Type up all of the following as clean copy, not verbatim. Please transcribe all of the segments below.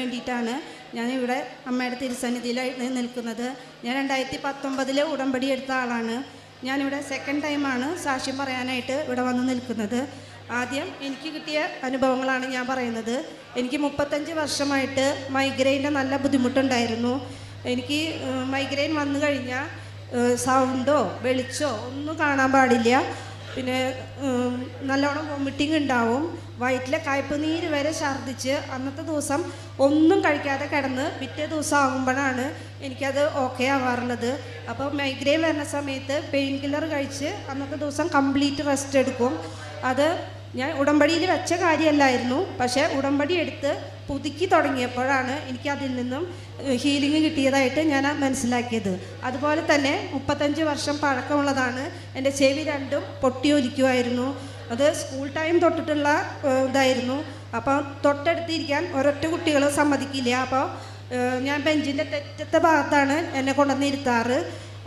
വേണ്ടിയിട്ടാണ് ഞാനിവിടെ അമ്മയുടെ തിരുസന്നിധിയിൽ നിൽക്കുന്നത്. ഞാൻ 2019 ഉടമ്പടി എടുത്ത ആളാണ്. ഞാനിവിടെ സെക്കൻഡ് ടൈമാണ് സാക്ഷ്യം പറയാനായിട്ട് ഇവിടെ വന്ന് നിൽക്കുന്നത്. ആദ്യം എനിക്ക് കിട്ടിയ അനുഭവങ്ങളാണ് ഞാൻ പറയുന്നത്. എനിക്ക് 35 വർഷമായിട്ട് മൈഗ്രെയിൻ്റെ നല്ല ബുദ്ധിമുട്ടുണ്ടായിരുന്നു. എനിക്ക് മൈഗ്രെയിൻ വന്നു കഴിഞ്ഞാൽ സൗണ്ടോ വെളിച്ചോ ഒന്നും കാണാൻ പാടില്ല. പിന്നെ നല്ലോണം വോമിറ്റിംഗ് ഉണ്ടാവും. വയറ്റിലെ കയ്പ് നീര് വരെ ഛർദ്ദിച്ച് അന്നത്തെ ദിവസം ഒന്നും കഴിക്കാതെ കിടന്ന് പിറ്റേ ദിവസം ആകുമ്പോഴാണ് എനിക്കത് ഓക്കെ ആവാറുള്ളത്. അപ്പോൾ മൈഗ്രെയിൻ വരുന്ന സമയത്ത് പെയിൻ കില്ലർ കഴിച്ച് അന്നത്തെ ദിവസം കംപ്ലീറ്റ് റെസ്റ്റ് എടുക്കും. അത് ഞാൻ ഉടമ്പടിയിൽ വെച്ച കാര്യമല്ലായിരുന്നു. പക്ഷേ ഉടമ്പടി എടുത്ത് പുതുക്കി തുടങ്ങിയപ്പോഴാണ് എനിക്ക് അതിൽ നിന്നും ഹീലിംഗ് കിട്ടിയതായിട്ട് ഞാൻ മനസ്സിലാക്കിയത്. അതുപോലെ തന്നെ 35 വർഷം പഴക്കമുള്ളതാണ്. എൻ്റെ ചെവി രണ്ടും പൊട്ടിയൊലിക്കുമായിരുന്നു. അത് സ്കൂൾ ടൈം തൊട്ടിട്ടുള്ള ഇതായിരുന്നു. അപ്പോൾ തൊട്ടടുത്തിരിക്കാൻ ഒരൊറ്റ കുട്ടികൾ സമ്മതിക്കില്ല. അപ്പോൾ ഞാൻ ബെഞ്ചിൻ്റെ തെറ്റത്തെ ഭാഗത്താണ് എന്നെ കൊണ്ടുവന്നിരുത്താറ്.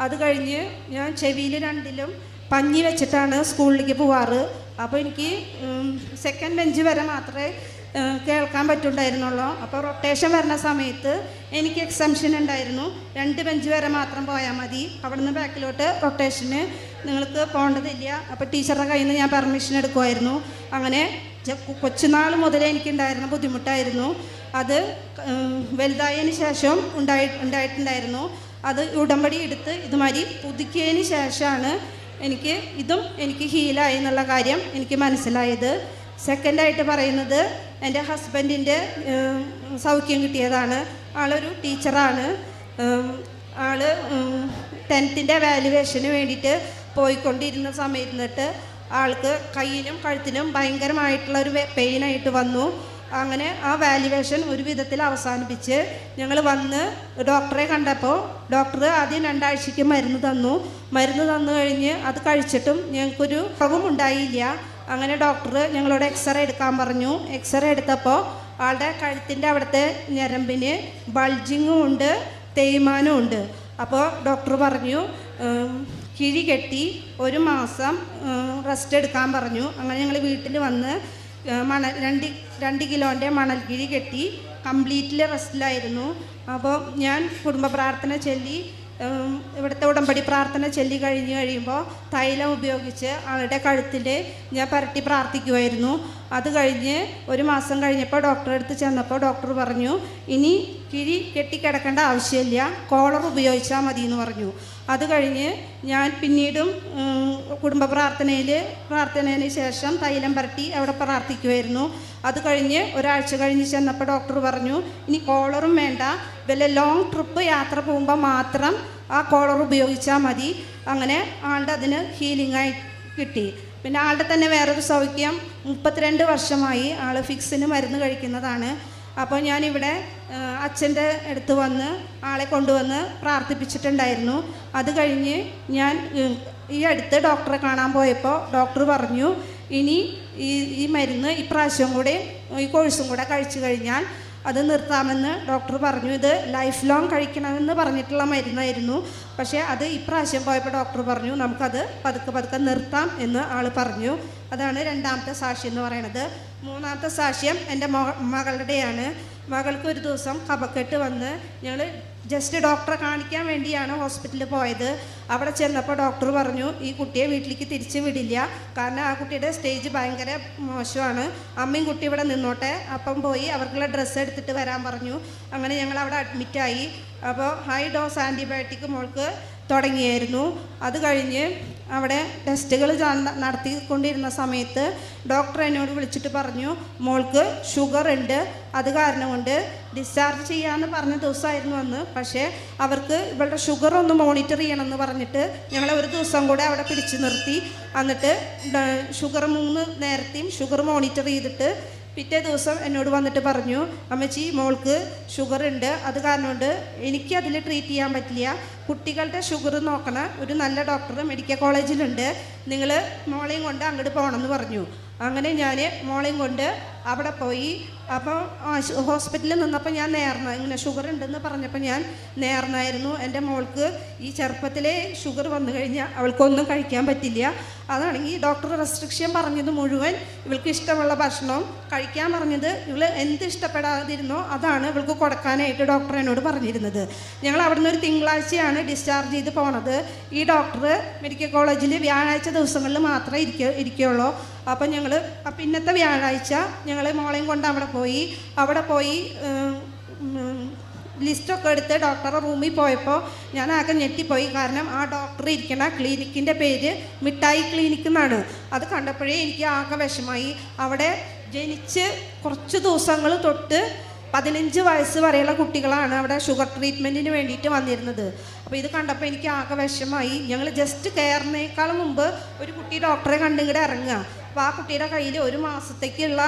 അത് കഴിഞ്ഞ് ഞാൻ ചെവിയിൽ രണ്ടിലും പഞ്ഞി വെച്ചിട്ടാണ് സ്കൂളിലേക്ക് പോവാറ്. അപ്പോൾ എനിക്ക് സെക്കൻഡ് ബെഞ്ച് വരെ മാത്രമേ കേൾക്കാൻ പറ്റുണ്ടായിരുന്നുള്ളൂ. അപ്പോൾ റൊട്ടേഷൻ വരുന്ന സമയത്ത് എനിക്ക് എക്സംഷൻ ഉണ്ടായിരുന്നു. 2 ബെഞ്ച് വരെ മാത്രം പോയാൽ മതി, അവിടുന്ന് ബാക്കിലോട്ട് റൊട്ടേഷന് നിങ്ങൾക്ക് പോകേണ്ടതില്ല. അപ്പോൾ ടീച്ചറുടെ കയ്യിൽ നിന്ന് ഞാൻ പെർമിഷൻ എടുക്കുമായിരുന്നു. അങ്ങനെ കൊച്ചുനാൾ മുതലേ എനിക്കുണ്ടായിരുന്ന ബുദ്ധിമുട്ടായിരുന്നു. അത് വലുതായതിന് ശേഷം ഉണ്ടായിട്ടുണ്ടായിരുന്നു. അത് ഉടമ്പടി എടുത്ത് ഇതുമാതിരി പുതുക്കിയതിന് ശേഷമാണ് എനിക്ക് ഹീലായി എന്നുള്ള കാര്യം എനിക്ക് മനസ്സിലായത്. സെക്കൻഡായിട്ട് പറയുന്നത് എൻ്റെ ഹസ്ബൻഡിൻ്റെ സൗഖ്യം കിട്ടിയതാണ്. ആളൊരു ടീച്ചറാണ്. ആൾ 10th വാല്യുവേഷന് വേണ്ടിയിട്ട് പോയിക്കൊണ്ടിരുന്ന സമയത്ത് ആൾക്ക് കയ്യിലും കഴുത്തിനും ഭയങ്കരമായിട്ടുള്ളൊരു പെയിനായിട്ട് വന്നു. അങ്ങനെ ആ വാല്യുവേഷൻ ഒരു വിധത്തിൽ അവസാനിപ്പിച്ച് ഞങ്ങൾ വന്ന് ഡോക്ടറെ കണ്ടപ്പോൾ ഡോക്ടർ ആദ്യം 2 ആഴ്ചയ്ക്ക് മരുന്ന് തന്നു കഴിഞ്ഞ് അത് കഴിച്ചിട്ടും ഞങ്ങൾക്കൊരു കുറവും ഉണ്ടായില്ല. അങ്ങനെ ഡോക്ടർ ഞങ്ങളോട് എക്സ്റേ എടുക്കാൻ പറഞ്ഞു. എക്സ്റേ എടുത്തപ്പോൾ ആളുടെ കഴുത്തിൻ്റെ അവിടുത്തെ ഞരമ്പിന് ബൾജിങ്ങും ഉണ്ട്, തേയ്മാനവും ഉണ്ട്. അപ്പോൾ ഡോക്ടർ പറഞ്ഞു കിഴി കെട്ടി 1 മാസം റെസ്റ്റ് എടുക്കാൻ പറഞ്ഞു. അങ്ങനെ ഞങ്ങൾ വീട്ടിൽ വന്ന് 2 കിലോൻ്റെ മണൽ കിഴി കെട്ടി കംപ്ലീറ്റ്ലി റെസ്റ്റിലായിരുന്നു. അപ്പോൾ ഞാൻ കുടുംബ പ്രാർത്ഥന ചൊല്ലി ഇവിടുത്തെ ഉടമ്പടി പ്രാർത്ഥന ചൊല്ലി കഴിയുമ്പോൾ തൈലം ഉപയോഗിച്ച് ആളുടെ കഴുത്തിൽ ഞാൻ പുരട്ടി പ്രാർത്ഥിക്കുമായിരുന്നു. അത് കഴിഞ്ഞ് 1 മാസം കഴിഞ്ഞപ്പോൾ ഡോക്ടറെ അടുത്ത് ചെന്നപ്പോൾ ഡോക്ടർ പറഞ്ഞു ഇനി കിഴി കെട്ടിക്കിടക്കേണ്ട ആവശ്യമില്ല, കോളർ ഉപയോഗിച്ചാൽ മതി എന്ന് പറഞ്ഞു. അത് കഴിഞ്ഞ് ഞാൻ പിന്നീടും കുടുംബ പ്രാർത്ഥനയിന് ശേഷം തൈലം പുരട്ടി അവിടെ പ്രാർത്ഥിക്കുമായിരുന്നു. അത് കഴിഞ്ഞ് 1 ആഴ്ച കഴിഞ്ഞ് ചെന്നപ്പോൾ ഡോക്ടർ പറഞ്ഞു ഇനി കോളറും വേണ്ട, വല്ല ലോങ് ട്രിപ്പ് യാത്ര പോകുമ്പോൾ മാത്രം ആ കോളർ ഉപയോഗിച്ചാൽ മതി. അങ്ങനെ ആളുടെ അതിന് ഹീലിംഗായി കിട്ടി. പിന്നെ ആളുടെ തന്നെ വേറൊരു സൗഖ്യം, 32 വർഷമായി ആൾ ഫിക്സിന് മരുന്ന് കഴിക്കുന്നതാണ്. അപ്പോൾ ഞാനിവിടെ അച്ഛൻ്റെ അടുത്ത് വന്ന് ആളെ കൊണ്ടുവന്ന് പ്രാർത്ഥിപ്പിച്ചിട്ടുണ്ടായിരുന്നു. അത് കഴിഞ്ഞ് ഞാൻ ഈ അടുത്ത് ഡോക്ടറെ കാണാൻ പോയപ്പോൾ ഡോക്ടർ പറഞ്ഞു ഇനി ഈ മരുന്ന് ഇപ്രാവശ്യം കൂടെ ഈ കോഴ്സും കൂടെ കഴിച്ചു കഴിഞ്ഞാൽ അത് നിർത്താമെന്ന് ഡോക്ടർ പറഞ്ഞു. ഇത് ലൈഫ് ലോങ് കഴിക്കണമെന്ന് പറഞ്ഞിട്ടുള്ള മരുന്നായിരുന്നു. പക്ഷേ അത് ഇപ്രാവശ്യം പോയപ്പോൾ ഡോക്ടർ പറഞ്ഞു നമുക്കത് പതുക്കെ നിർത്താം എന്ന് ആൾ പറഞ്ഞു. അതാണ് 2ാമത്തെ സാക്ഷ്യം എന്ന് പറയുന്നത്. 3ാമത്തെ സാക്ഷ്യം എൻ്റെ മകളുടെയാണ്. മകൾക്ക് ഒരു ദിവസം കഫക്കെട്ട് വന്ന് ഞങ്ങൾ ജസ്റ്റ് ഡോക്ടറെ കാണിക്കാൻ വേണ്ടിയാണ് ഹോസ്പിറ്റലിൽ പോയത്. അവിടെ ചെന്നപ്പോൾ ഡോക്ടർ പറഞ്ഞു ഈ കുട്ടിയെ വീട്ടിലേക്ക് തിരിച്ച് വിടില്ല, കാരണം ആ കുട്ടിയുടെ സ്റ്റേജ് ഭയങ്കര മോശമാണ്, അമ്മയും കുട്ടി ഇവിടെ നിന്നോട്ടെ, അപ്പം പോയി അവർക്കുള്ള ഡ്രസ്സ് എടുത്തിട്ട് വരാൻ പറഞ്ഞു. അങ്ങനെ ഞങ്ങൾ അവിടെ അഡ്മിറ്റായി. അപ്പോൾ ഹൈ ഡോസ് ആൻറ്റിബയോട്ടിക് മോൾക്ക് തുടങ്ങിയായിരുന്നു. അത് കഴിഞ്ഞ് അവിടെ ടെസ്റ്റുകൾ നടത്തിക്കൊണ്ടിരുന്ന സമയത്ത് ഡോക്ടർ എന്നോട് വിളിച്ചിട്ട് പറഞ്ഞു മോൾക്ക് ഷുഗർ ഉണ്ട്, അത് കാരണം കൊണ്ട് ഡിസ്ചാർജ് ചെയ്യാമെന്ന് പറഞ്ഞ ദിവസമായിരുന്നു അന്ന്. പക്ഷേ അവർക്ക് ഇവളുടെ ഷുഗർ ഒന്ന് മോണിറ്റർ ചെയ്യണമെന്ന് പറഞ്ഞിട്ട് ഞങ്ങളെ ഒരു ദിവസം കൂടെ അവിടെ പിടിച്ചു നിർത്തി. എന്നിട്ട് ഷുഗർ 3 നേരത്തെയും ഷുഗർ മോണിറ്റർ ചെയ്തിട്ട് പിറ്റേ ദിവസം എന്നോട് വന്നിട്ട് പറഞ്ഞു അമ്മച്ചി മോൾക്ക് ഷുഗർ ഉണ്ട്, അത് കാരണം കൊണ്ട് എനിക്ക് അതിൽ ട്രീറ്റ് ചെയ്യാൻ പറ്റില്ല, കുട്ടികളുടെ ഷുഗർ നോക്കണ ഒരു നല്ല ഡോക്ടർ മെഡിക്കൽ കോളേജിലുണ്ട്, നിങ്ങൾ മോളെയും കൊണ്ട് അങ്ങോട്ട് പോകണമെന്ന് പറഞ്ഞു. അങ്ങനെ ഞാൻ മോളെയും കൊണ്ട് അവിടെ പോയി. അപ്പോൾ ഹോസ്പിറ്റലിൽ നിന്നപ്പോൾ ഞാൻ നേർന്ന, ഇങ്ങനെ ഷുഗർ ഉണ്ടെന്ന് പറഞ്ഞപ്പോൾ ഞാൻ നേർന്നായിരുന്നു. എൻ്റെ മോൾക്ക് ഈ ചെറുപ്പത്തിലെ ഷുഗർ വന്നു കഴിഞ്ഞാൽ അവൾക്കൊന്നും കഴിക്കാൻ പറ്റില്ല. അതാണെങ്കിൽ ഡോക്ടർ റെസ്ട്രിക്ഷൻ പറഞ്ഞത് മുഴുവൻ ഇവൾക്ക് ഇഷ്ടമുള്ള ഭക്ഷണം കഴിക്കാൻ പറഞ്ഞത്, ഇവൾ എന്ത് ഇഷ്ടപ്പെടാതിരുന്നോ അതാണ് ഇവൾക്ക് കൊടുക്കാനായിട്ട് ഡോക്ടർ എന്നോട് പറഞ്ഞിരുന്നത്. ഞങ്ങൾ അവിടുന്ന് ഒരു തിങ്കളാഴ്ചയാണ് ഡിസ്ചാർജ് ചെയ്ത് പോണത്. ഈ ഡോക്ടർ മെഡിക്കൽ കോളേജിൽ വ്യാഴാഴ്ച ദിവസങ്ങളിൽ മാത്രമേ ഇരിക്കുകയുള്ളൂ. അപ്പം ഞങ്ങൾ പിന്നത്തെ വ്യാഴാഴ്ച ഞങ്ങൾ മോളെയും കൊണ്ട് അവിടെ പോയി ലിസ്റ്റൊക്കെ എടുത്ത് ഡോക്ടറെ റൂമിൽ പോയപ്പോൾ ഞാൻ ആകെ ഞെട്ടിപ്പോയി. കാരണം ആ ഡോക്ടർ ഇരിക്കണ ക്ലിനിക്കിൻ്റെ പേര് മിഠായി ക്ലിനിക്ക് എന്നാണ്. അത് കണ്ടപ്പോഴേ എനിക്ക് ആകെ വിഷമായി. അവിടെ ജനിച്ച് കുറച്ച് ദിവസങ്ങൾ തൊട്ട് 15 വയസ്സ് വരെയുള്ള കുട്ടികളാണ് അവിടെ ഷുഗർ ട്രീറ്റ്മെൻറ്റിന് വേണ്ടിയിട്ട് വന്നിരുന്നത്. അപ്പോൾ ഇത് കണ്ടപ്പോൾ എനിക്ക് ആകെ വിഷമായി. ഞങ്ങൾ ജസ്റ്റ് കയറുന്നേക്കാളും മുമ്പ് ഒരു കുട്ടി ഡോക്ടറെ കണ്ടിങ്ങടെ ഇറങ്ങുക. അപ്പോൾ ആ കുട്ടിയുടെ കയ്യിൽ 1 മാസത്തേക്കുള്ള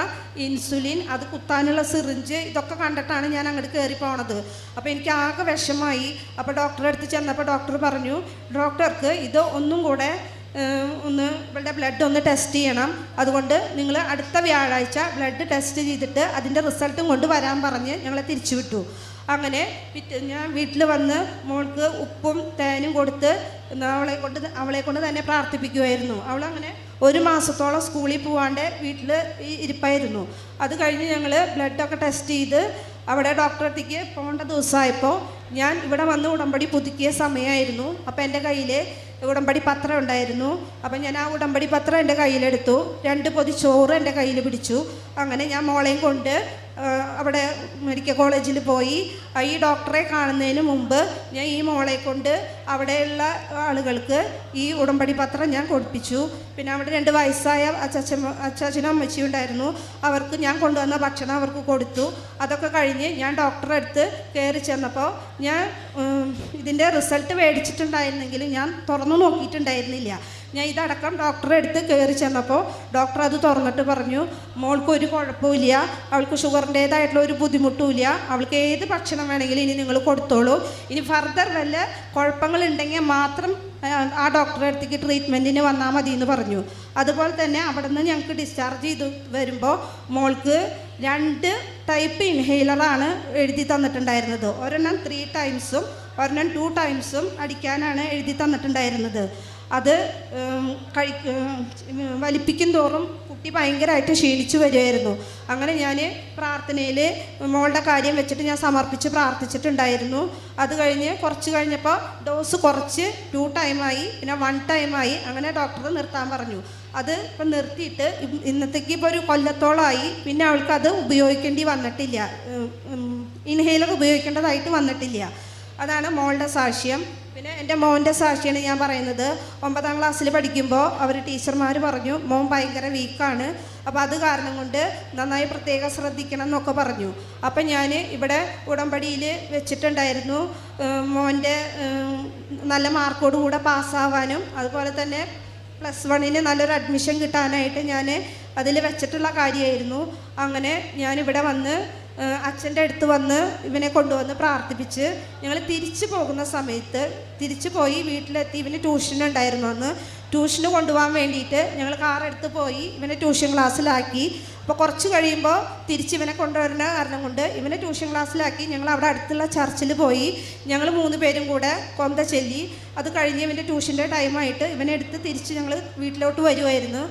ഇൻസുലിൻ, അത് കുത്താനുള്ള സിറിഞ്ച്, ഇതൊക്കെ കണ്ടിട്ടാണ് ഞാൻ അങ്ങോട്ട് കയറി പോണത്. അപ്പോൾ എനിക്ക് ആകെ വിഷമായി. അപ്പോൾ ഡോക്ടറെ അടുത്ത് ചെന്നപ്പോൾ ഡോക്ടർ പറഞ്ഞു, ഡോക്ടർക്ക് ഇത് ഒന്നും കൂടെ ഇവളുടെ ബ്ലഡ് ഒന്ന് ടെസ്റ്റ് ചെയ്യണം. അതുകൊണ്ട് നിങ്ങൾ അടുത്ത വ്യാഴാഴ്ച ബ്ലഡ് ടെസ്റ്റ് ചെയ്തിട്ട് അതിൻ്റെ റിസൾട്ടും കൊണ്ട് വരാൻ പറഞ്ഞ് ഞങ്ങളെ തിരിച്ചു വിട്ടു. അങ്ങനെ ഞാൻ വീട്ടിൽ വന്ന് മോൾക്ക് ഉപ്പും തേനും കൊടുത്ത് അവളെ കൊണ്ട് തന്നെ പ്രാർത്ഥിപ്പിക്കുമായിരുന്നു. അവളങ്ങനെ 1 മാസത്തോളം സ്കൂളിൽ പോകാണ്ട് വീട്ടിൽ ഇരിപ്പായിരുന്നു. അത് കഴിഞ്ഞ് ഞങ്ങൾ ബ്ലഡൊക്കെ ടെസ്റ്റ് ചെയ്ത് അവിടെ ഡോക്ടറെ അടുത്തേക്ക് പോകേണ്ട ദിവസമായപ്പോൾ ഞാൻ ഇവിടെ വന്ന് ഉടമ്പടി പുതുക്കിയ സമയമായിരുന്നു. അപ്പോൾ എൻ്റെ കയ്യിൽ ഉടമ്പടി പത്രം ഉണ്ടായിരുന്നു. അപ്പം ഞാൻ ആ ഉടമ്പടി പത്രം എൻ്റെ കയ്യിലെടുത്തു. 2 പൊതി ചോറ് എൻ്റെ കയ്യിൽ പിടിച്ചു. അങ്ങനെ ഞാൻ മോളെയും കൊണ്ട് അവിടെ മെഡിക്കൽ കോളേജിൽ പോയി. ഈ ഡോക്ടറെ കാണുന്നതിന് മുമ്പ് ഞാൻ ഈ മോളെ കൊണ്ട് അവിടെയുള്ള ആളുകൾക്ക് ഈ ഉടമ്പടി പത്രം ഞാൻ കൊടുപ്പിച്ചു. പിന്നെ അവിടെ 2 വയസ്സായ അച്ചാച്ചനും അമ്മച്ചിയും ഉണ്ടായിരുന്നു. അവർക്ക് ഞാൻ കൊണ്ടുവന്ന ഭക്ഷണം അവർക്ക് കൊടുത്തു. അതൊക്കെ കഴിഞ്ഞ് ഞാൻ ഡോക്ടറെ അടുത്ത് കയറി ചെന്നപ്പോൾ ഞാൻ ഇതിൻ്റെ റിസൾട്ട് മേടിച്ചിട്ടുണ്ടായിരുന്നെങ്കിലും ഞാൻ തുറന്നു നോക്കിയിട്ടുണ്ടായിരുന്നില്ല. ഞാൻ ഇതടക്കം ഡോക്ടറെ അടുത്ത് കയറി ചെന്നപ്പോൾ ഡോക്ടർ അത് തുറന്നിട്ട് പറഞ്ഞു, മോൾക്കൊരു കുഴപ്പമില്ല, അവൾക്ക് ഷുഗറിൻ്റേതായിട്ടുള്ള ഒരു ബുദ്ധിമുട്ടുമില്ല, അവൾക്ക് ഏത് ഭക്ഷണം വേണമെങ്കിലും ഇനി നിങ്ങൾ കൊടുത്തോളൂ. ഇനി ഫർദർ വല്ല കുഴപ്പങ്ങളുണ്ടെങ്കിൽ മാത്രം ആ ഡോക്ടറെ അടുത്തേക്ക് ട്രീറ്റ്മെൻറ്റിന് വന്നാൽ മതി എന്ന് പറഞ്ഞു. അതുപോലെ തന്നെ അവിടെ നിന്ന് ഞങ്ങൾക്ക് ഡിസ്ചാർജ് ചെയ്ത് വരുമ്പോൾ മോൾക്ക് 2 ടൈപ്പ് ഇൻഹെയിലറാണ് എഴുതി തന്നിട്ടുണ്ടായിരുന്നത്. ഒരെണ്ണം 3 ടൈംസും ഒരെണ്ണം 2 ടൈംസും അടിക്കാനാണ് എഴുതി തന്നിട്ടുണ്ടായിരുന്നത്. അത് വലിപ്പിക്കും തോറും കുട്ടി ഭയങ്കരമായിട്ട് ക്ഷീണിച്ചു വരുമായിരുന്നു. അങ്ങനെ ഞാൻ പ്രാർത്ഥനയിൽ മോളുടെ കാര്യം വെച്ചിട്ട് ഞാൻ സമർപ്പിച്ച് പ്രാർത്ഥിച്ചിട്ടുണ്ടായിരുന്നു. അത് കഴിഞ്ഞ് കുറച്ച് കഴിഞ്ഞപ്പോൾ ഡോസ് കുറച്ച് 2 ടൈമായി, പിന്നെ 1 ടൈമായി. അങ്ങനെ ഡോക്ടർ നിർത്താൻ പറഞ്ഞു. അത് ഇപ്പം നിർത്തിയിട്ട് ഇന്നത്തേക്ക് ഇപ്പോൾ ഒരു കൊല്ലത്തോളമായി. പിന്നെ അവൾക്കത് ഉപയോഗിക്കേണ്ടി വന്നിട്ടില്ല, ഇൻഹെയിലർ ഉപയോഗിക്കേണ്ടതായിട്ട് വന്നിട്ടില്ല. അതാണ് മോളുടെ സാക്ഷ്യം. പിന്നെ എൻ്റെ മോൻ്റെ സാക്ഷിയാണ് ഞാൻ പറയുന്നത്. 9ാം ക്ലാസ്സിൽ പഠിക്കുമ്പോൾ അവർ ടീച്ചർമാർ പറഞ്ഞു, മോൻ ഭയങ്കര വീക്കാണ്, അപ്പോൾ അത് കാരണം കൊണ്ട് നന്നായി പ്രത്യേകം ശ്രദ്ധിക്കണം എന്നൊക്കെ പറഞ്ഞു. അപ്പം ഞാൻ ഇവിടെ ഉടമ്പടിയിൽ വെച്ചിട്ടുണ്ടായിരുന്നു മോൻ്റെ നല്ല മാർക്കോടുകൂടെ പാസ്സാവാനും അതുപോലെ തന്നെ +1 നല്ലൊരു അഡ്മിഷൻ കിട്ടാനായിട്ട് ഞാൻ അതിൽ വെച്ചിട്ടുള്ള കാര്യമായിരുന്നു. അങ്ങനെ ഞാനിവിടെ വന്ന് അച്ഛൻ്റെ അടുത്ത് വന്ന് ഇവനെ കൊണ്ടുവന്ന് പ്രാർത്ഥിപ്പിച്ച് ഞങ്ങൾ തിരിച്ചു പോകുന്ന സമയത്ത് തിരിച്ചു പോയി വീട്ടിലെത്തി. ഇവന് ട്യൂഷൻ ഉണ്ടായിരുന്നു. അന്ന് ട്യൂഷന് കൊണ്ടുപോകാൻ വേണ്ടിയിട്ട് ഞങ്ങൾ കാറെടുത്ത് പോയി ഇവനെ ട്യൂഷൻ ക്ലാസ്സിലാക്കി. അപ്പോൾ കുറച്ച് കഴിയുമ്പോൾ തിരിച്ച് ഇവനെ കൊണ്ടുവരുന്ന കാരണം കൊണ്ട് ഇവനെ ട്യൂഷൻ ക്ലാസ്സിലാക്കി ഞങ്ങൾ അവിടെ അടുത്തുള്ള ചർച്ചിൽ പോയി. ഞങ്ങൾ 3 പേരും കൂടെ കൊന്ത ചൊല്ലി. അത് കഴിഞ്ഞ് ഇവൻ്റെ ട്യൂഷൻ്റെ ടൈമായിട്ട് ഇവനെ എടുത്ത് തിരിച്ച് ഞങ്ങൾ വീട്ടിലോട്ട് വരുമായിരുന്നു.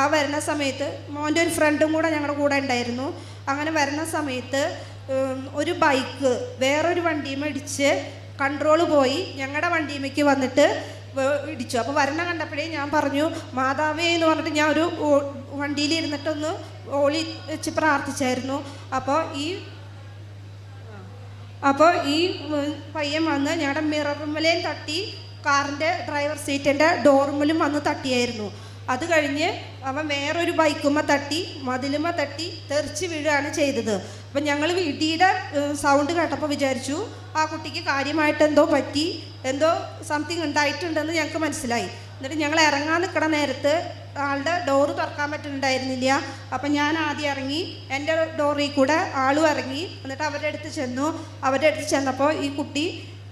ആ വരുന്ന സമയത്ത് മോൻ്റെ ഒരു ഫ്രണ്ടും കൂടെ ഞങ്ങളുടെ കൂടെ ഉണ്ടായിരുന്നു. അങ്ങനെ വരുന്ന സമയത്ത് ഒരു ബൈക്ക് വേറൊരു വണ്ടിയുമേ ഇടിച്ച് കൺട്രോൾ പോയി ഞങ്ങളുടെ വണ്ടിയുമേക്ക് വന്നിട്ട് ഇടിച്ചു. അപ്പോൾ വരണ കണ്ടപ്പോഴേ ഞാൻ പറഞ്ഞു, മാതാവേ എന്ന് പറഞ്ഞിട്ട് ഞാൻ ഒരു വണ്ടിയിലിരുന്നിട്ടൊന്ന് ഓളി വെച്ച് പ്രാർത്ഥിച്ചായിരുന്നു. അപ്പോൾ ഈ പയ്യൻ വന്ന് ഞങ്ങളുടെ മിററുമ്മലേയും തട്ടി കാറിൻ്റെ ഡ്രൈവർ സീറ്റിൻ്റെ ഡോറുമ്മലും വന്ന് തട്ടിയായിരുന്നു. അത് കഴിഞ്ഞ് അവൻ വേറൊരു ബൈക്കുമ്മ തട്ടി മതിലുമ്മ തട്ടി തെറിച്ച് വീഴുകയാണ് ചെയ്തത്. അപ്പം ഞങ്ങൾ ഇടിയുടെ സൗണ്ട് കേട്ടപ്പോൾ വിചാരിച്ചു ആ കുട്ടിക്ക് കാര്യമായിട്ട് എന്തോ പറ്റി, എന്തോ സംതിങ് ഉണ്ടായിട്ടുണ്ടെന്ന് ഞങ്ങൾക്ക് മനസ്സിലായി. എന്നിട്ട് ഞങ്ങൾ ഇറങ്ങാൻ നിൽക്കണ നേരത്ത് ആളുടെ ഡോറ് തുറക്കാൻ പറ്റുന്നുണ്ടായിരുന്നില്ല. അപ്പം ഞാൻ ആദ്യം ഇറങ്ങി, എൻ്റെ ഡോറിൽ കൂടെ ആളും ഇറങ്ങി. എന്നിട്ട് അവരുടെ അടുത്ത് ചെന്നു. അവരുടെ അടുത്ത് ചെന്നപ്പോൾ ഈ കുട്ടി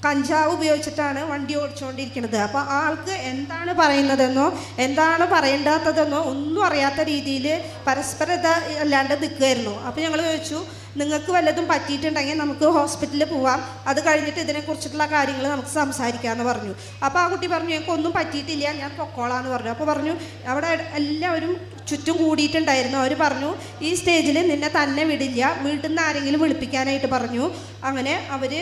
കഞ്ചാവ് ഉപയോഗിച്ചിട്ടാണ് വണ്ടി ഓടിച്ചുകൊണ്ടിരിക്കുന്നത്. അപ്പോൾ ആൾക്ക് എന്താണ് പറയുന്നതെന്നോ എന്താണ് പറയേണ്ടാത്തതെന്നോ ഒന്നും അറിയാത്ത രീതിയിൽ പരസ്പരത അല്ലാണ്ട് നിൽക്കുമായിരുന്നു. അപ്പോൾ ഞങ്ങൾ ചോദിച്ചു, നിങ്ങൾക്ക് വല്ലതും പറ്റിയിട്ടുണ്ടെങ്കിൽ നമുക്ക് ഹോസ്പിറ്റലിൽ പോവാം, അത് കഴിഞ്ഞിട്ട് ഇതിനെക്കുറിച്ചിട്ടുള്ള കാര്യങ്ങൾ നമുക്ക് സംസാരിക്കാമെന്ന് പറഞ്ഞു. അപ്പോൾ ആ കുട്ടി പറഞ്ഞു, എനിക്കൊന്നും പറ്റിയിട്ടില്ല, ഞാൻ പൊക്കോളാന്ന് പറഞ്ഞു. അപ്പോൾ പറഞ്ഞു, അവിടെ എല്ലാവരും ചുറ്റും കൂടിയിട്ടുണ്ടായിരുന്നു. അവർ പറഞ്ഞു, ഈ സ്റ്റേജിൽ നിന്നെ തന്നെ വിടില്ല, വീട്ടിൽ നിന്ന് ആരെങ്കിലും വിളിപ്പിക്കാനായിട്ട് പറഞ്ഞു. അങ്ങനെ അവർ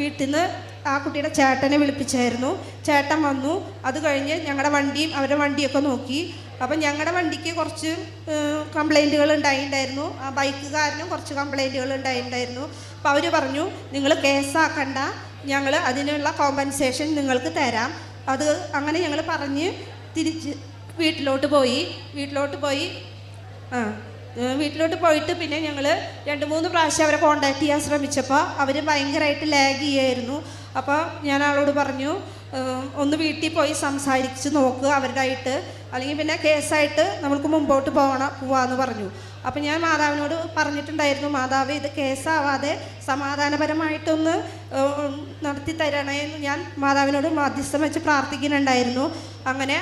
വീട്ടിൽ നിന്ന് ആ കുട്ടിയുടെ ചേട്ടനെ വിളിപ്പിച്ചായിരുന്നു. ചേട്ടൻ വന്നു. അത് കഴിഞ്ഞ് ഞങ്ങളുടെ വണ്ടിയും അവരുടെ വണ്ടിയൊക്കെ നോക്കി. അപ്പം ഞങ്ങളുടെ വണ്ടിക്ക് കുറച്ച് കംപ്ലൈൻറ്റുകൾ ഉണ്ടായിട്ടുണ്ടായിരുന്നു, ആ ബൈക്കുകാരനും കുറച്ച് കംപ്ലൈൻറ്റുകൾ ഉണ്ടായിട്ടുണ്ടായിരുന്നു. അപ്പോൾ അവർ പറഞ്ഞു, നിങ്ങൾ കേസാക്കണ്ട, ഞങ്ങൾ അതിനുള്ള കോമ്പൻസേഷൻ നിങ്ങൾക്ക് തരാം. അത് അങ്ങനെ ഞങ്ങൾ പറഞ്ഞ് തിരിച്ച് വീട്ടിലോട്ട് പോയി. വീട്ടിലോട്ട് പോയിട്ട് പിന്നെ ഞങ്ങൾ 2-3 പ്രാവശ്യം അവരെ കോൺടാക്റ്റ് ചെയ്യാൻ ശ്രമിച്ചപ്പോൾ അവർ ഭയങ്കരമായിട്ട് ലാഗ് ചെയ്യായിരുന്നു. അപ്പോൾ ഞാൻ ആളോട് പറഞ്ഞു, ഒന്ന് വീട്ടിൽ പോയി സംസാരിച്ച് നോക്കുക അവരുടെ ആയിട്ട്, അല്ലെങ്കിൽ പിന്നെ കേസായിട്ട് നമ്മൾക്ക് മുമ്പോട്ട് പോവാമെന്ന് പറഞ്ഞു. അപ്പം ഞാൻ മാതാവിനോട് പറഞ്ഞിട്ടുണ്ടായിരുന്നു, മാതാവ് ഇത് കേസാവാതെ സമാധാനപരമായിട്ടൊന്ന് നടത്തി തരണേന്ന് ഞാൻ മാതാവിനോട് മധ്യസ്ഥം വെച്ച് പ്രാർത്ഥിക്കുന്നുണ്ടായിരുന്നു. അങ്ങനെ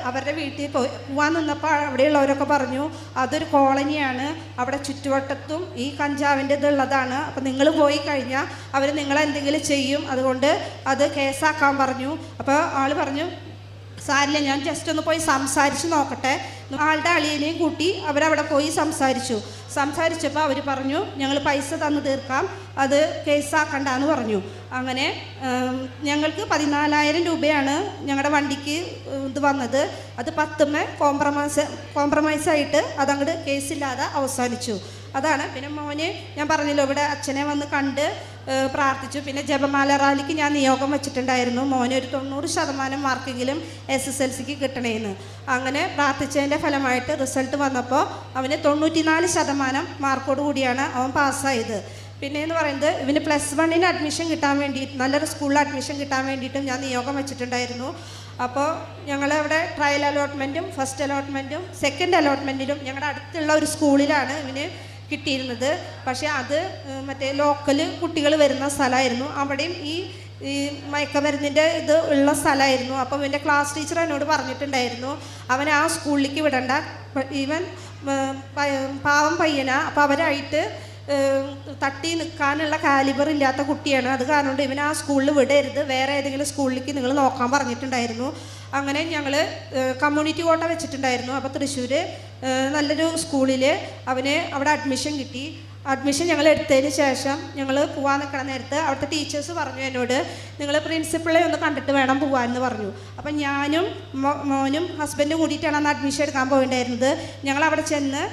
അവരുടെ വീട്ടിൽ പോവാൻ നിന്നപ്പോൾ അവിടെയുള്ളവരൊക്കെ പറഞ്ഞു, അതൊരു കോളനിയാണ്, അവിടെ ചുറ്റുവട്ടത്തും ഈ കഞ്ചാവിൻ്റെ ഇതുള്ളതാണ്, അപ്പം നിങ്ങൾ പോയി കഴിഞ്ഞാൽ അവർ നിങ്ങളെന്തെങ്കിലും ചെയ്യും, അതുകൊണ്ട് അത് കേസാക്കാൻ പറഞ്ഞു. അപ്പോൾ ആൾ പറഞ്ഞു, സാരില്ല, ഞാൻ ജസ്റ്റ് ഒന്ന് പോയി സംസാരിച്ച് നോക്കട്ടെ. ആളുടെ അളിയനെയും കൂട്ടി അവരവിടെ പോയി സംസാരിച്ചപ്പോൾ അവർ പറഞ്ഞു, ഞങ്ങൾ പൈസ തന്നു തീർക്കാം, അത് കേസാക്കണ്ടെന്ന് പറഞ്ഞു. അങ്ങനെ ഞങ്ങൾക്ക് 14,000 രൂപയാണ് ഞങ്ങളുടെ വണ്ടിക്ക് ഇത് വന്നത്. അത് 10 കോംപ്രമൈസായിട്ട് അതങ്ങോട്ട് കേസില്ലാതെ അവസാനിച്ചു. അതാണ്. പിന്നെ മോന് ഞാൻ പറഞ്ഞല്ലോ, ഇവിടെ അച്ഛനെ വന്ന് കണ്ട് പ്രാർത്ഥിച്ചു. പിന്നെ ജപമാല റാലിക്ക് ഞാൻ നിയോഗം വെച്ചിട്ടുണ്ടായിരുന്നു, മോന് ഒരു 90% മാർക്കെങ്കിലും SSLCക്ക് കിട്ടണേന്ന്. അങ്ങനെ പ്രാർത്ഥിച്ചതിൻ്റെ ഫലമായിട്ട് റിസൾട്ട് വന്നപ്പോൾ അവന് 94% മാർക്കോട് കൂടിയാണ് അവൻ പാസ്സായത്. പിന്നെ എന്ന് പറയുന്നത്, ഇവന് +1 അഡ്മിഷൻ കിട്ടാൻ വേണ്ടി, നല്ലൊരു സ്കൂളിൽ അഡ്മിഷൻ കിട്ടാൻ വേണ്ടിയിട്ടും ഞാൻ നിയോഗം വെച്ചിട്ടുണ്ടായിരുന്നു. അപ്പോൾ ഞങ്ങളവിടെ ട്രയൽ അലോട്ട്മെൻറ്റും ഫസ്റ്റ് അലോട്ട്മെൻറ്റും സെക്കൻഡ് അലോട്ട്മെൻറ്റിലും ഞങ്ങളുടെ അടുത്തുള്ള ഒരു സ്കൂളിലാണ് ഇവന് കിട്ടിയിരുന്നത്. പക്ഷേ അത് മറ്റേ ലോക്കൽ കുട്ടികൾ വരുന്ന സ്ഥലമായിരുന്നു. അവിടെയും ഈ മയക്കമരുന്നിൻ്റെ ഇത് ഉള്ള സ്ഥലമായിരുന്നു. അപ്പോൾ ഇവൻ്റെ ക്ലാസ് ടീച്ചർ എന്നോട് പറഞ്ഞിട്ടുണ്ടായിരുന്നു, അവൻ ആ സ്കൂളിലേക്ക് വിടണ്ട, ഇവൻ പാവം പയ്യനാ, അപ്പോൾ അവരായിട്ട് തട്ടി നിൽക്കാനുള്ള കാലിബർ ഇല്ലാത്ത കുട്ടിയാണ്, അത് കാരണം കൊണ്ട് ഇവൻ ആ സ്കൂളിൽ വിടരുത്, വേറെ ഏതെങ്കിലും സ്കൂളിലേക്ക് നിങ്ങൾ നോക്കാൻ പറഞ്ഞിട്ടുണ്ടായിരുന്നു. അങ്ങനെ ഞങ്ങൾ കമ്മ്യൂണിറ്റി കോട്ട വെച്ചിട്ടുണ്ടായിരുന്നു. അപ്പോൾ തൃശ്ശൂർ നല്ലൊരു സ്കൂളിൽ അവന് അവിടെ അഡ്മിഷൻ കിട്ടി. അഡ്മിഷൻ ഞങ്ങൾ എടുത്തതിന് ശേഷം ഞങ്ങൾ പോകാൻ നിൽക്കണ നേരത്ത് അവിടുത്തെ ടീച്ചേഴ്സ് പറഞ്ഞു എന്നോട്, നിങ്ങൾ പ്രിൻസിപ്പളെ ഒന്ന് കണ്ടിട്ട് വേണം പോകാമെന്ന് പറഞ്ഞു. അപ്പം ഞാനും മോനും ഹസ്ബൻഡും കൂടിയിട്ടാണ് അന്ന് അഡ്മിഷൻ എടുക്കാൻ പോയിട്ടുണ്ടായിരുന്നത്. ഞങ്ങളവിടെ ചെന്ന്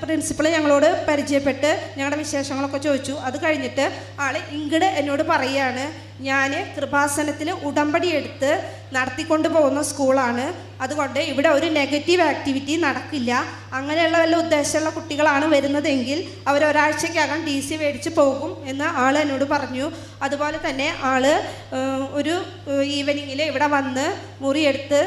പ്രിൻസിപ്പൾ ഞങ്ങളോട് പരിചയപ്പെട്ട് ഞങ്ങളുടെ വിശേഷങ്ങളൊക്കെ ചോദിച്ചു. അത് കഴിഞ്ഞിട്ട് ആൾ ഇങ്ങോട്ട് എന്നോട് പറയുകയാണ്, ഞാൻ കൃപാസനത്തിൽ ഉടമ്പടി എടുത്ത് നടത്തിക്കൊണ്ട് പോകുന്ന സ്കൂളാണ്, അതുകൊണ്ട് ഇവിടെ ഒരു നെഗറ്റീവ് ആക്ടിവിറ്റി നടക്കില്ല, അങ്ങനെയുള്ള വല്ല ഉദ്ദേശമുള്ള കുട്ടികളാണ് വരുന്നതെങ്കിൽ അവരൊരാഴ്ചക്കകം DC മേടിച്ച് പോകും എന്ന് ആൾ എന്നോട് പറഞ്ഞു. അതുപോലെ തന്നെ ആൾ ഒരു ഈവനിങ്ങിൽ ഇവിടെ വന്ന് മുറിയെടുത്ത്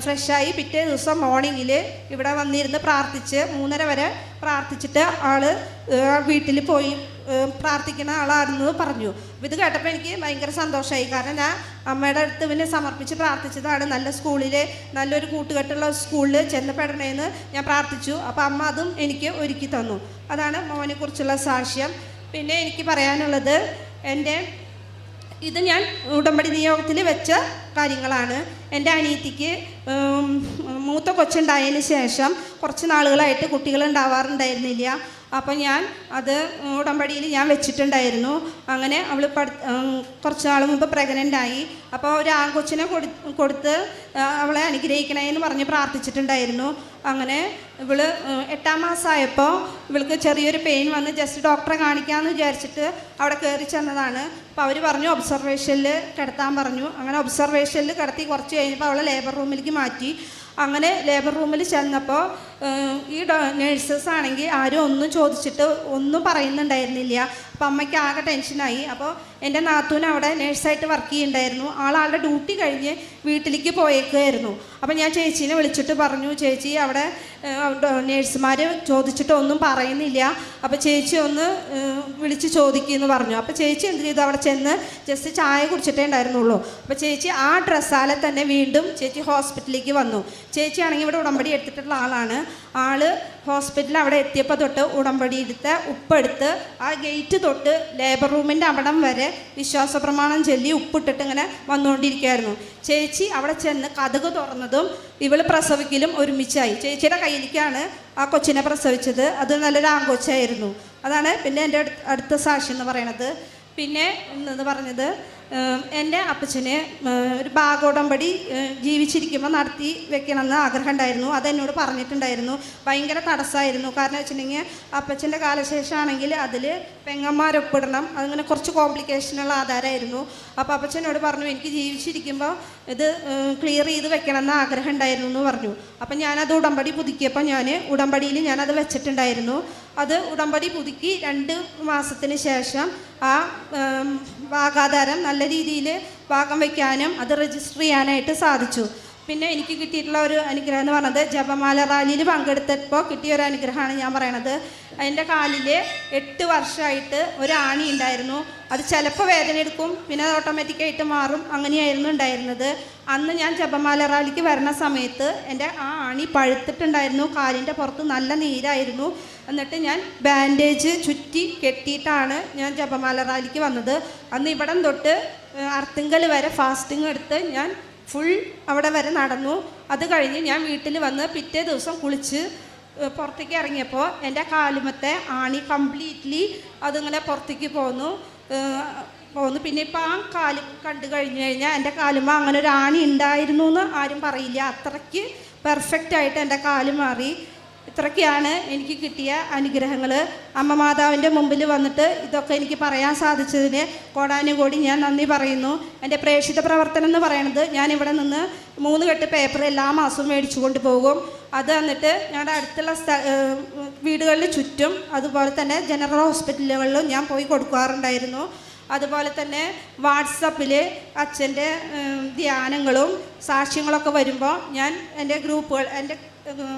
ഫ്രഷായി പിറ്റേ ദിവസം മോർണിംഗിൽ ഇവിടെ വന്നിരുന്ന് പ്രാർത്ഥിച്ച് 3:30 വരെ പ്രാർത്ഥിച്ചിട്ട് ആൾ വീട്ടിൽ പോയി പ്രാർത്ഥിക്കുന്ന ആളാണെന്ന് പറഞ്ഞു. അപ്പോൾ ഇത് കേട്ടപ്പോൾ എനിക്ക് ഭയങ്കര സന്തോഷമായി. കാരണം ഞാൻ അമ്മയുടെ അടുത്ത് ഇവനെ സമർപ്പിച്ച് പ്രാർത്ഥിച്ചതാണ്, നല്ല സ്കൂളിൽ നല്ലൊരു കൂട്ടുകെട്ടുള്ള സ്കൂളിൽ ചെന്നപ്പെടണേന്ന് ഞാൻ പ്രാർത്ഥിച്ചു. അപ്പോൾ അമ്മ അതും എനിക്ക് ഒരുക്കി തന്നു. അതാണ് മോനെക്കുറിച്ചുള്ള സാക്ഷ്യം. പിന്നെ എനിക്ക് പറയാനുള്ളത്, ഇത് ഞാൻ ഉടമ്പടി നിയോഗത്തിൽ വെച്ച കാര്യങ്ങളാണ്. എൻ്റെ അനിയത്തിക്ക് മൂത്ത കൊച്ചുണ്ടായതിന് ശേഷം കുറച്ച് നാളുകളായിട്ട് കുട്ടികളുണ്ടാവാറുണ്ടായിരുന്നില്ല. അപ്പോൾ ഞാൻ അത് ഉടമ്പടിയിൽ ഞാൻ വെച്ചിട്ടുണ്ടായിരുന്നു. അങ്ങനെ അവൾ കുറച്ച് നാൾ മുമ്പ് പ്രഗ്നൻ്റായി. അപ്പോൾ ഒരു ആൺകൊച്ചിനെ കൊടുത്ത് അവളെ അനുഗ്രഹിക്കണേന്ന് പറഞ്ഞ് പ്രാർത്ഥിച്ചിട്ടുണ്ടായിരുന്നു. അങ്ങനെ ഇവൾ 8-ാം മാസമായപ്പോൾ ഇവൾക്ക് ചെറിയൊരു പെയിൻ വന്ന് ജസ്റ്റ് ഡോക്ടറെ കാണിക്കാമെന്ന് വിചാരിച്ചിട്ട് അവിടെ കയറി ചെന്നതാണ്. അപ്പോൾ അവർ പറഞ്ഞു ഒബ്സർവേഷനിൽ കിടത്താൻ പറഞ്ഞു. അങ്ങനെ ഒബ്സർവേഷനിൽ കിടത്തി കുറച്ച് കഴിഞ്ഞപ്പോൾ അവളെ ലേബർ റൂമിലേക്ക് മാറ്റി. അങ്ങനെ ലേബർ റൂമിൽ ചെന്നപ്പോൾ ഈ നേഴ്സസ് ആണെങ്കിൽ ആരും ഒന്നും ചോദിച്ചിട്ട് ഒന്നും പറയുന്നുണ്ടായിരുന്നില്ല. അപ്പോൾ അമ്മയ്ക്ക് ആകെ ടെൻഷനായി. അപ്പോൾ എൻ്റെ നാത്തൂൻ അവിടെ നേഴ്സായിട്ട് വർക്ക് ചെയ്യുന്നുണ്ടായിരുന്നു. ആളുടെ ഡ്യൂട്ടി കഴിഞ്ഞ് വീട്ടിലേക്ക് പോയേക്കുമായിരുന്നു. അപ്പോൾ ഞാൻ ചേച്ചീനെ വിളിച്ചിട്ട് പറഞ്ഞു, ചേച്ചി അവിടെ നേഴ്സുമാർ ചോദിച്ചിട്ട് ഒന്നും പറയുന്നില്ല, അപ്പോൾ ചേച്ചി ഒന്ന് വിളിച്ച് ചോദിക്കുമെന്ന് പറഞ്ഞു. അപ്പോൾ ചേച്ചി എന്ത് ചെയ്തു, അവിടെ ചെന്ന് ജസ്റ്റ് ചായ കുടിച്ചിട്ടേ ഉണ്ടായിരുന്നുള്ളൂ. അപ്പോൾ ചേച്ചി ആ ഡ്രസ്സാലെ തന്നെ വീണ്ടും ചേച്ചി ഹോസ്പിറ്റലിലേക്ക് വന്നു. ചേച്ചിയാണെങ്കിൽ ഇവിടെ ഉടമ്പടി എടുത്തിട്ടുള്ള ആളാണ്. ആള് ഹോസ്പിറ്റലിൽ അവിടെ എത്തിയപ്പോൾ തൊട്ട് ഉടമ്പടി എടുത്ത് ഉപ്പെടുത്ത് ആ ഗേറ്റ് തൊട്ട് ലേബർ റൂമിൻ്റെ അവിടം വരെ വിശ്വാസ പ്രമാണം ചൊല്ലി ഉപ്പിട്ടിട്ട് ഇങ്ങനെ വന്നുകൊണ്ടിരിക്കുകയായിരുന്നു. ചേച്ചി അവിടെ ചെന്ന് കതക് തുറന്നതും ഇവള് പ്രസവിക്കലും ഒരുമിച്ചായി. ചേച്ചിയുടെ കയ്യിലേക്കാണ് ആ കൊച്ചിനെ പ്രസവിച്ചത്. അത് നല്ലൊരു ആൺകൊച്ചായിരുന്നു. അതാണ് പിന്നെ എൻ്റെ അടുത്ത സാക്ഷി എന്ന് പറയണത്. പിന്നെ എന്ന് പറഞ്ഞത്, എൻ്റെ അപ്പച്ചന് ഒരു ഭാഗോടമ്പടി ജീവിച്ചിരിക്കുമ്പോൾ നടത്തി വെക്കണമെന്ന് ആഗ്രഹം ഉണ്ടായിരുന്നു. അതെന്നോട് പറഞ്ഞിട്ടുണ്ടായിരുന്നു. ഭയങ്കര തടസ്സമായിരുന്നു. കാരണം വെച്ചിട്ടുണ്ടെങ്കിൽ അപ്പച്ചൻ്റെ കാലശേഷമാണെങ്കിൽ അതിൽ പെങ്ങന്മാരൊപ്പിടണം, അതിങ്ങനെ കുറച്ച് കോംപ്ലിക്കേഷനുള്ള ആധാരമായിരുന്നു. അപ്പോൾ അപ്പച്ചനോട് പറഞ്ഞു, എനിക്ക് ജീവിച്ചിരിക്കുമ്പോൾ ഇത് ക്ലിയർ ചെയ്ത് വെക്കണമെന്ന് ആഗ്രഹം ഉണ്ടായിരുന്നു എന്ന് പറഞ്ഞു. അപ്പം ഞാനത് ഉടമ്പടി പുതുക്കിയപ്പോൾ ഉടമ്പടിയിൽ ഞാനത് വെച്ചിട്ടുണ്ടായിരുന്നു. അത് ഉടമ്പടി പുതുക്കി 2 മാസത്തിന് ശേഷം ആ ഭാഗാധാരം നല്ല രീതിയിൽ ഭാഗം വയ്ക്കാനും അത് രജിസ്റ്റർ ചെയ്യാനായിട്ട് സാധിച്ചു. പിന്നെ എനിക്ക് കിട്ടിയിട്ടുള്ള ഒരു അനുഗ്രഹം എന്ന് പറഞ്ഞത്, ജപമാല റാലിയിൽ പങ്കെടുത്തപ്പോൾ കിട്ടിയ ഒരു അനുഗ്രഹമാണ് ഞാൻ പറയണത്. എൻ്റെ കാലിൽ 8 വർഷമായിട്ട് ഒരു ആണി ഉണ്ടായിരുന്നു. അത് ചിലപ്പോൾ വേദന എടുക്കും, പിന്നെ അത് ഓട്ടോമാറ്റിക്കായിട്ട് മാറും. അങ്ങനെയായിരുന്നു ഉണ്ടായിരുന്നത്. അന്ന് ഞാൻ ജപമാല റാലിക്ക് വരുന്ന സമയത്ത് എൻ്റെ ആ ആണി പഴുത്തിട്ടുണ്ടായിരുന്നു. കാലിൻ്റെ പുറത്ത് നല്ല നീരായിരുന്നു. എന്നിട്ട് ഞാൻ ബാൻഡേജ് ചുറ്റി കെട്ടിയിട്ടാണ് ഞാൻ ജപമാല റാലിക്ക് വന്നത്. അന്ന് ഇവിടം തൊട്ട് അർത്തിങ്കൽ വരെ ഫാസ്റ്റിംഗ് എടുത്ത് ഞാൻ ഫുൾ അവിടെ വരെ നടന്നു. അത് കഴിഞ്ഞ് ഞാൻ വീട്ടിൽ വന്ന് പിറ്റേ ദിവസം കുളിച്ച് പുറത്തേക്ക് ഇറങ്ങിയപ്പോൾ എൻ്റെ കാലുമത്തെ ആണി കംപ്ലീറ്റ്ലി അതിങ്ങനെ പുറത്തേക്ക് പോന്നു. പിന്നെ ഇപ്പം ആ കാല് കണ്ടു കഴിഞ്ഞ് കഴിഞ്ഞാൽ എൻ്റെ കാലുമ്മ അങ്ങനെ ഒരു ആണി ഉണ്ടായിരുന്നു എന്ന് ആരും പറയില്ല. അത്രയ്ക്ക് പെർഫെക്റ്റായിട്ട് എൻ്റെ കാല് മാറി. ഇത്രയൊക്കെയാണ് എനിക്ക് കിട്ടിയ അനുഗ്രഹങ്ങൾ. അമ്മ മാതാവിൻ്റെ മുമ്പിൽ വന്നിട്ട് ഇതൊക്കെ എനിക്ക് പറയാൻ സാധിച്ചതിന് കോടാനുകോടി ഞാൻ നന്ദി പറയുന്നു. എൻ്റെ പ്രേക്ഷിത പ്രവർത്തനം എന്ന് പറയുന്നത്, ഞാൻ ഇവിടെ നിന്ന് 3 കെട്ട് പേപ്പർ എല്ലാ മാസവും മേടിച്ചു കൊണ്ട് പോകും. അത് എന്നിട്ട് ഞങ്ങളുടെ അടുത്തുള്ള വീടുകളിൽ ചുറ്റും, അതുപോലെ തന്നെ ജനറൽ ഹോസ്പിറ്റലുകളിലും ഞാൻ പോയി കൊടുക്കാറുണ്ടായിരുന്നു. അതുപോലെ തന്നെ വാട്സപ്പിൽ അച്ഛൻ്റെ ധ്യാനങ്ങളും സാക്ഷ്യങ്ങളൊക്കെ വരുമ്പോൾ ഞാൻ എൻ്റെ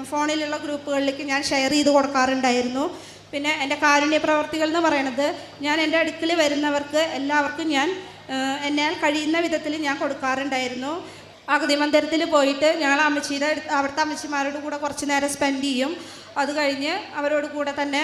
ഫോണിലുള്ള ഗ്രൂപ്പുകളിലേക്ക് ഞാൻ ഷെയർ ചെയ്ത് കൊടുക്കാറുണ്ടായിരുന്നു. പിന്നെ എൻ്റെ കാരുണ്യ പ്രവർത്തികൾ എന്ന് പറയുന്നത്, ഞാൻ എൻ്റെ അടുക്കൽ വരുന്നവർക്ക് എല്ലാവർക്കും ഞാൻ എന്നാൽ കഴിയുന്ന വിധത്തിൽ ഞാൻ കൊടുക്കാറുണ്ടായിരുന്നു. അഗതി മന്ദിരത്തിൽ പോയിട്ട് ഞങ്ങൾ അവിടുത്തെ അമ്മച്ചിമാരോട് കൂടെ കുറച്ച് നേരം സ്പെൻഡ് ചെയ്യും. അത് കഴിഞ്ഞ് അവരോട് കൂടെ തന്നെ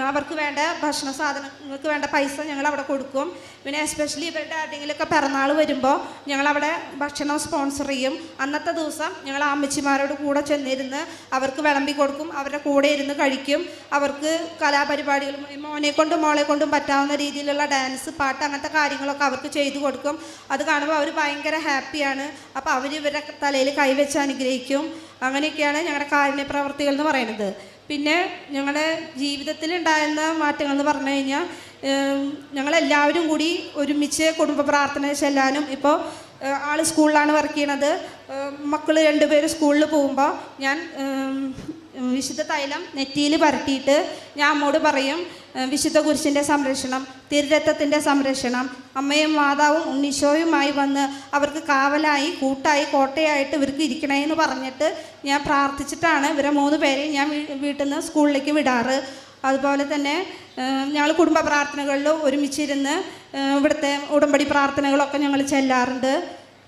അവർക്ക് വേണ്ട ഭക്ഷണ സാധനങ്ങൾക്ക് വേണ്ട പൈസ ഞങ്ങൾ അവിടെ കൊടുക്കും. പിന്നെ എസ്പെഷ്യലി ഇവരുടെ ആരുടെങ്കിലുമൊക്കെ പിറന്നാൾ വരുമ്പോൾ ഞങ്ങളവിടെ ഭക്ഷണം സ്പോൺസർ ചെയ്യും. അന്നത്തെ ദിവസം ഞങ്ങൾ ആ അമ്മച്ചിമാരോട് കൂടെ ചെന്നിരുന്ന് അവർക്ക് വിളമ്പി കൊടുക്കും. അവരുടെ കൂടെ ഇരുന്ന് കഴിക്കും. അവർക്ക് കലാപരിപാടികൾ, മോനെ കൊണ്ടും മോളെ കൊണ്ടും പറ്റാവുന്ന രീതിയിലുള്ള ഡാൻസ്, പാട്ട്, അങ്ങനത്തെ കാര്യങ്ങളൊക്കെ അവർക്ക് ചെയ്തു കൊടുക്കും. അത് കാണുമ്പോൾ അവർ ഭയങ്കര ഹാപ്പിയാണ്. അപ്പോൾ അവർ ഇവരുടെ തലയിൽ കൈവച്ച് അനുഗ്രഹിക്കും. അങ്ങനെയൊക്കെയാണ് ഞങ്ങളുടെ കാരുണ്യ പ്രവർത്തികൾ എന്ന് പറയുന്നത്. പിന്നെ ഞങ്ങളുടെ ജീവിതത്തിൽ ഉണ്ടായിരുന്ന മാറ്റങ്ങൾ എന്ന് പറഞ്ഞു കഴിഞ്ഞാൽ, ഞങ്ങളെല്ലാവരും കൂടി ഒരുമിച്ച് കുടുംബ പ്രാർത്ഥന ചെല്ലാനും. ഇപ്പോൾ ആൾ സ്കൂളിലാണ് വർക്ക് ചെയ്യണത്. മക്കൾ 2 പേര് സ്കൂളിൽ പോകുമ്പോൾ ഞാൻ വിശുദ്ധ തൈലം നെറ്റിയിൽ പരട്ടിയിട്ട് ഞാൻ അമ്മോട് പറയും, വിശുദ്ധ കുരിശിൻ്റെ സംരക്ഷണം, തിരുരക്തത്തിൻ്റെ സംരക്ഷണം, അമ്മയും മാതാവും ഉണ്ണീശോയുമായി വന്ന് അവർക്ക് കാവലായി, കൂട്ടായി, കോട്ടയായിട്ട് ഇവർക്ക് ഇരിക്കണേന്ന് പറഞ്ഞിട്ട് ഞാൻ പ്രാർത്ഥിച്ചിട്ടാണ് ഇവരെ 3 പേരെയും ഞാൻ വീട്ടിൽ നിന്ന് സ്കൂളിലേക്ക് വിടാറ്. അതുപോലെ തന്നെ ഞങ്ങൾ കുടുംബ പ്രാർത്ഥനകളിൽ ഒരുമിച്ചിരുന്ന് ഇവിടുത്തെ ഉടമ്പടി പ്രാർത്ഥനകളൊക്കെ ഞങ്ങൾ ചെല്ലാറുണ്ട്.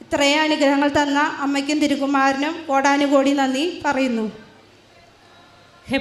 ഇത്രയും അനുഗ്രഹങ്ങൾ തന്ന അമ്മയ്ക്കും തിരുകുമാരനും കോടാനുകോടി നന്ദി പറയുന്നു.